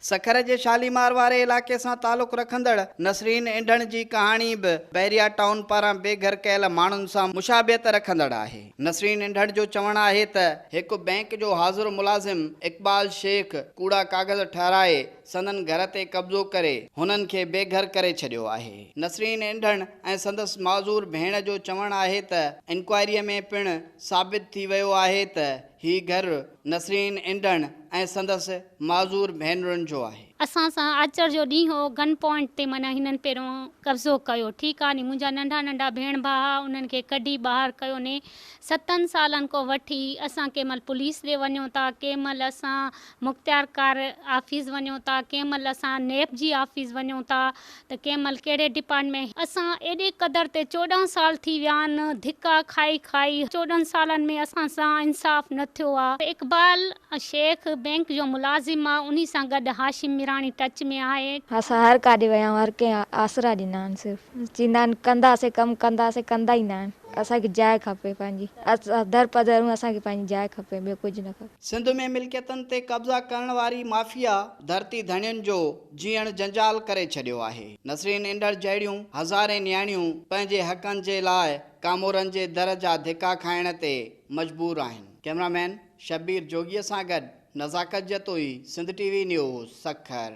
सखर जे शालीमार वारे इलाके सां तालुक़ रखंदड़ नसरीन इंढण जी कहाणी बि बैरिया टाउन पारां बेघर कयल माण्हुनि सां मुशाबियत रखंदड़ आहे। नसरीन इंढण जो चवणु आहे त हिकु बैंक जो हाज़िर मुलाज़िम इक़बाल शेख कूड़ा कागज़ ठहिराए संदन घर ते कब्ज़ो करे हुननि खे बेघर करे छॾियो आहे। नसरीन इंढण ऐं संदसि माज़ूर भेण जो चवणु आहे त इंक्वायरीअ में पिणु साबित थी वियो आहे त ही घर नसरीन इंढण ऐं संदसि माज़ूर भेनरुनि जो आहे। असां सां आचर जो ॾींहुं हो गन पॉइंट ते माना हिननि पहिरियों कब्ज़ो कयो। ठीकु आहे नी, मुंहिंजा नंढा नंढा भेण भाउ उन्हनि खे कढी ॿाहिरि कयो ने। 7 सालनि खां वठी असां कंहिं महिल पुलिस ॾे वञूं था, कंहिं महिल असां मुख़्तियारकार ऑफिस वञूं था, कंहिं महिल असां नेब जी ऑफिस वञूं था, त कंहिं महिल कहिड़े डिपार्टमेंट। असां एॾे क़दर ते 14 साल थी विया आहिनि धिका खाई खाई। 14 सालनि में असां सां इंसाफ़ न थियो आहे। इक़बाल शेख बैंक जो मुलाज़िम आहे, उन सां गॾु हाशिम मिराणी टच में आहे। असां हर काॾे विया हर कंहिं आसरा ॾिना आहिनि, सिर्फ़ु चवंदा आहिनि कंदासीं कमु कंदासीं, कंदा ई न आहिनि। असांखे जाइ खपे पंहिंजी, दर पदर असांखे पंहिंजी जाइ खपे, ॿियो कुझु न खपे। सिंध में मिल्कियतनि ते कब्ज़ा करण वारी माफ़िया धरती धणियुनि जो जीअण जंजाल करे छॾियो आहे। नसरीन इंढण जहिड़ियूं हज़ारे न्याणियूं पंहिंजे हक़नि जे लाइ कामोरनि जे दर जा धिका खाइण ते मजबूर आहिनि। कैमरामैन शब्बीर जोगीअ सां गॾु नज़ाकत जतोई, सिंध टीवी न्यूज़, सखर।